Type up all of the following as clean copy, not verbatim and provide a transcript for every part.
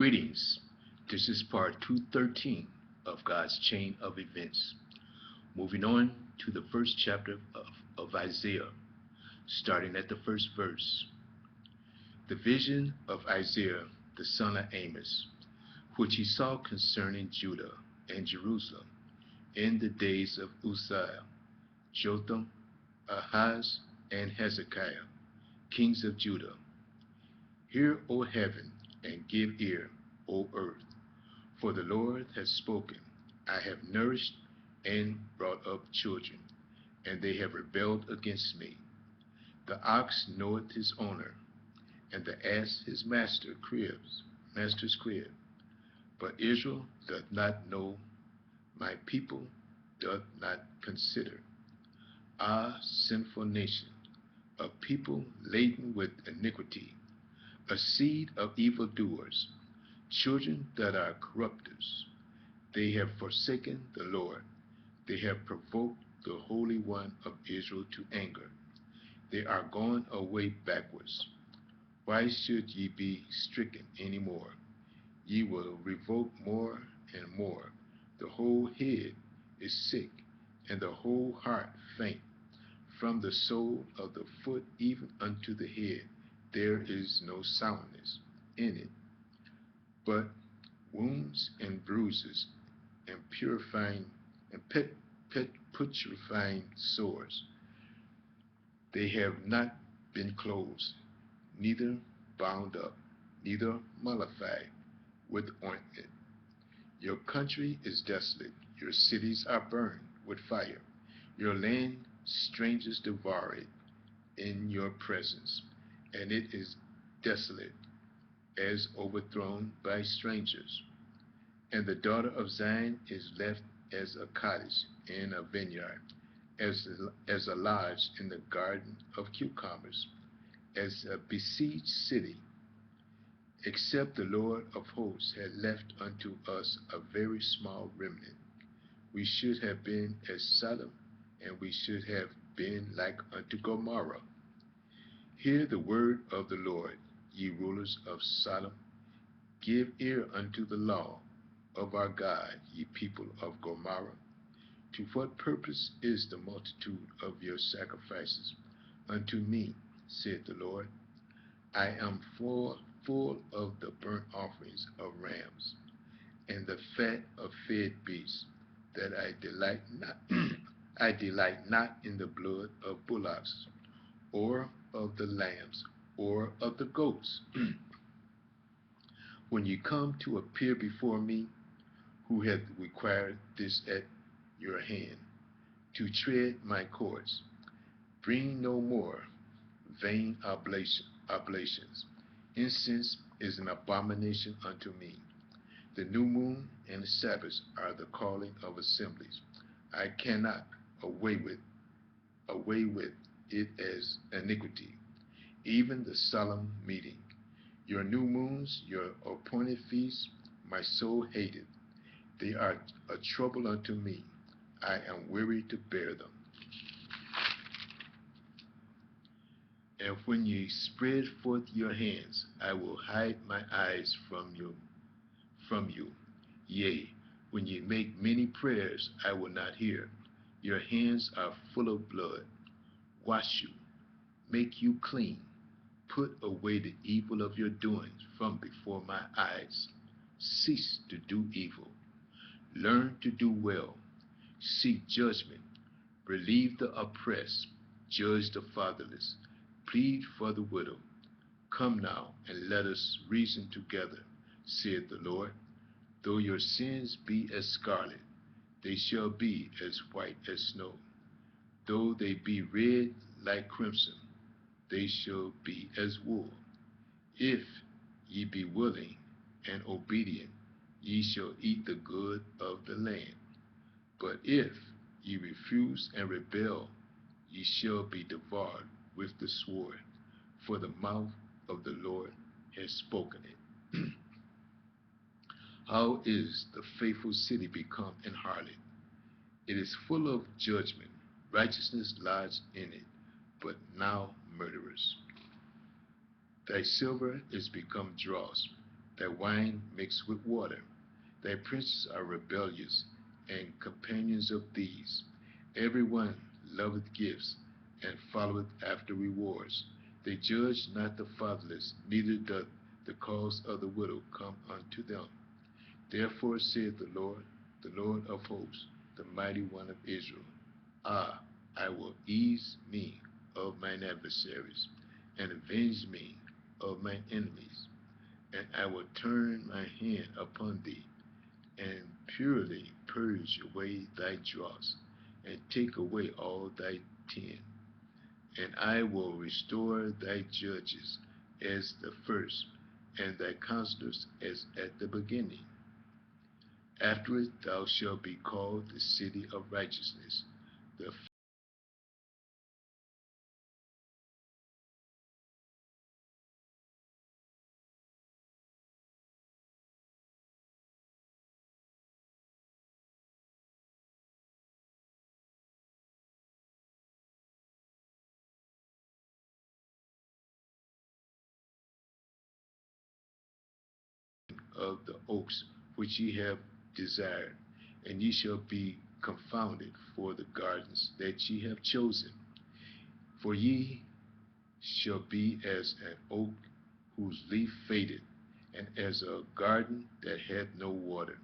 Greetings. This is part 213 of God's chain of events. Moving on to the first chapter of Isaiah, starting at the first verse. The vision of Isaiah, the son of Amos, which he saw concerning Judah and Jerusalem in the days of Uzziah, Jotham, Ahaz, and Hezekiah, kings of Judah. Hear, O heaven, and give ear, O earth. For the Lord has spoken. I have nourished and brought up children, and they have rebelled against me. The ox knoweth his owner, and the ass his master's crib. But Israel doth not know, my people doth not consider. Ah, sinful nation, a people laden with iniquity, a seed of evildoers, children that are corrupters. They have forsaken the Lord. They have provoked the Holy One of Israel to anger. They are gone away backwards. Why should ye be stricken any more? Ye will revolt more and more. The whole head is sick, and the whole heart faint. From the sole of the foot even unto the head, there is no soundness in it, but wounds and bruises, and purifying and putrefying sores. They have not been closed, neither bound up, neither mollified with ointment. Your country is desolate, your cities are burned with fire, your land strangers devour it in your presence, and it is desolate as overthrown by strangers. And the daughter of Zion is left as a cottage in a vineyard, as a lodge in the garden of cucumbers, as a besieged city, except the Lord of hosts had left unto us a very small remnant. We should have been as Sodom, and we should have been like unto Gomorrah. Hear the word of the Lord, ye rulers of Sodom. Give ear unto the law of our God, ye people of Gomorrah. To what purpose is the multitude of your sacrifices unto me, said the Lord? I am full of the burnt offerings of rams, and the fat of fed beasts, that I delight not I delight not in the blood of bullocks, or of the lambs, or of the goats. When you come to appear before me, who hath required this at your hand, to tread my courts, bring no more vain oblations. Incense is an abomination unto me. The new moon and the Sabbath are the calling of assemblies. I cannot away with it as iniquity, even the solemn meeting. Your new moons, your appointed feasts, my soul hateth. They are a trouble unto me. I am weary to bear them. And when ye spread forth your hands, I will hide my eyes from you. Yea, when ye make many prayers, I will not hear. Your hands are full of blood. Wash you, make you clean. Put away the evil of your doings from before my eyes. Cease to do evil. Learn to do well. Seek judgment. Relieve the oppressed. Judge the fatherless. Plead for the widow. Come now, and let us reason together, saith the Lord. Though your sins be as scarlet, they shall be as white as snow. Though they be red like crimson, they shall be as wool. If ye be willing and obedient, ye shall eat the good of the land. But if ye refuse and rebel, ye shall be devoured with the sword, for the mouth of the Lord has spoken it. How is the faithful city become an harlot? It is full of judgment. Righteousness lies in it, but now murderers. Thy silver is become dross. Thy wine mixed with water. Thy princes are rebellious, and companions of thieves. Every one loveth gifts, and followeth after rewards. They judge not the fatherless, neither doth the cause of the widow come unto them. Therefore saith the Lord of hosts, the mighty one of Israel, Ah, I will ease me of mine adversaries, and avenge me of mine enemies. And I will turn my hand upon thee, and purely purge away thy dross, and take away all thy tin. And I will restore thy judges as the first, and thy counselors as at the beginning. Afterward thou shalt be called the city of righteousness, the of the oaks which ye have desired, and ye shall be confounded for the gardens that ye have chosen. For ye shall be as an oak whose leaf fadeth, and as a garden that hath no water.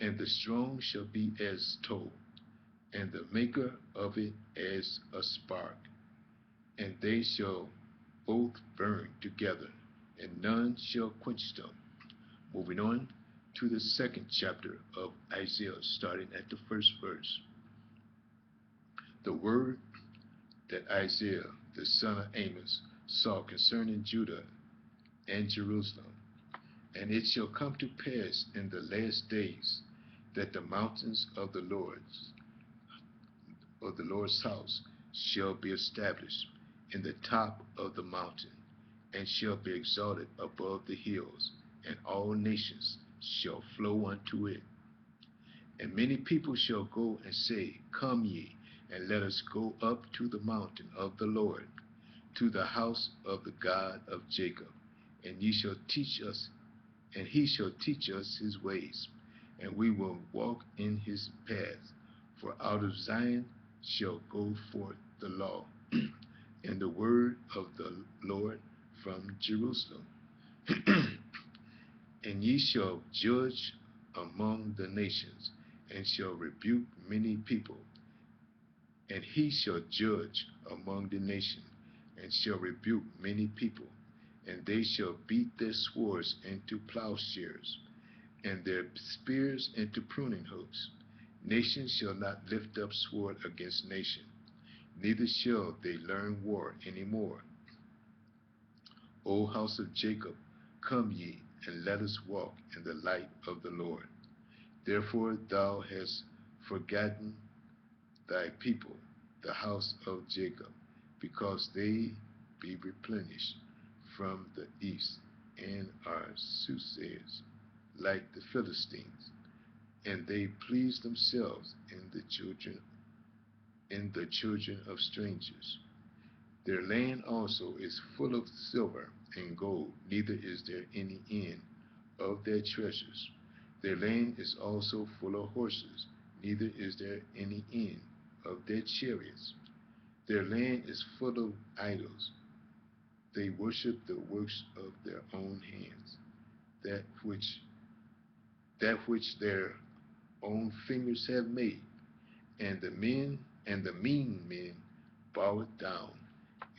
And the strong shall be as tow, and the maker of it as a spark. And they shall both burn together, and none shall quench them. Moving on to the second chapter of Isaiah, starting at the first verse. The word that Isaiah, the son of Amos, saw concerning Judah and Jerusalem. And it shall come to pass in the last days that the mountains of the Lord's house shall be established in the top of the mountain, and shall be exalted above the hills, and all nations shall flow unto it. And many people shall go and say, Come ye, and let us go up to the mountain of the Lord, to the house of the God of Jacob, and he shall teach us his ways, and we will walk in his paths. For out of Zion shall go forth the law, and the word of the Lord from Jerusalem. And ye shall judge among the nations, and shall rebuke many people. And he shall judge among the nations, and shall rebuke many people. And they shall beat their swords into plowshares, and their spears into pruning hooks. Nation shall not lift up sword against nation, neither shall they learn war any more. O house of Jacob, come ye, and let us walk in the light of the Lord. Therefore thou hast forgotten thy people, the house of Jacob, because they be replenished from the east, and are soothsayers like the Philistines, and they please themselves in the children of strangers. Their land also is full of silver and gold, neither is there any end of their treasures. Their land is also full of horses, neither is there any end of their chariots. Their land is full of idols. They worship the works of their own hands, that which their own fingers have made. And the mean men bow it down,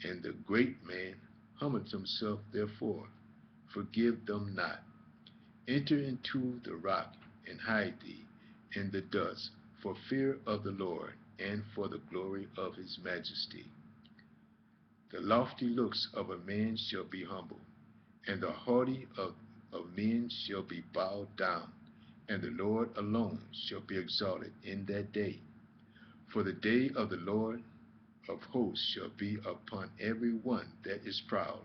and the great man humbled himself therefore. Forgive them not. Enter into the rock, and hide thee in the dust, for fear of the Lord, and for the glory of his majesty. The lofty looks of a man shall be humbled, and the haughty of men shall be bowed down, and the Lord alone shall be exalted in that day. For the day of the Lord of hosts shall be upon every one that is proud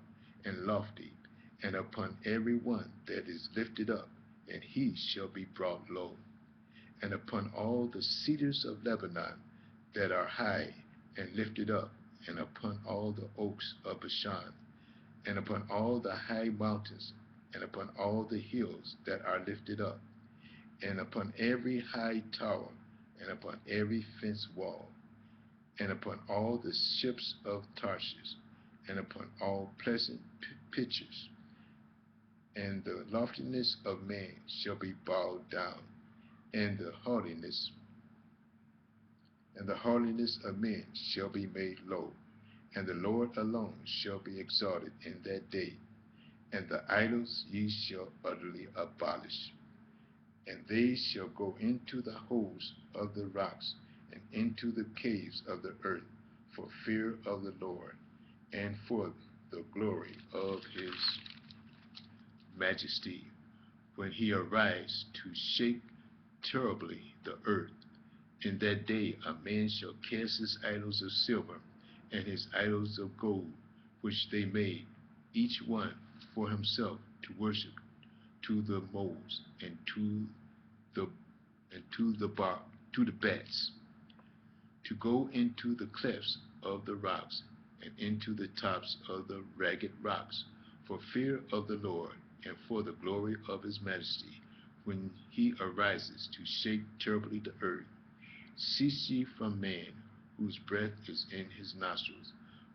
and lofty, and upon every one that is lifted up, and he shall be brought low. And upon all the cedars of Lebanon that are high and lifted up, and upon all the oaks of Bashan, and upon all the high mountains, and upon all the hills that are lifted up, and upon every high tower, and upon every fenced wall, and upon all the ships of Tarshish, and upon all pleasant pitchers. And the loftiness of man shall be bowed down, and the haughtiness of men shall be made low, and the Lord alone shall be exalted in that day, and the idols ye shall utterly abolish. And they shall go into the holes of the rocks, and into the caves of the earth, for fear of the Lord, and for the glory of his majesty, when he arise to shake terribly the earth. In that day a man shall cast his idols of silver, and his idols of gold, which they made, each one for himself, to worship, to the moles, and the to the bats, to go into the clefts of the rocks, and into the tops of the ragged rocks, for fear of the Lord, and for the glory of his majesty, when he arises to shake terribly the earth. Cease ye from man, whose breath is in his nostrils,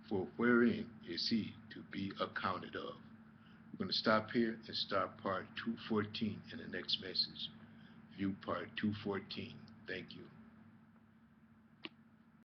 for wherein is he to be accounted of? We're going to stop here and start part 214 in the next message. View part 214. Thank you.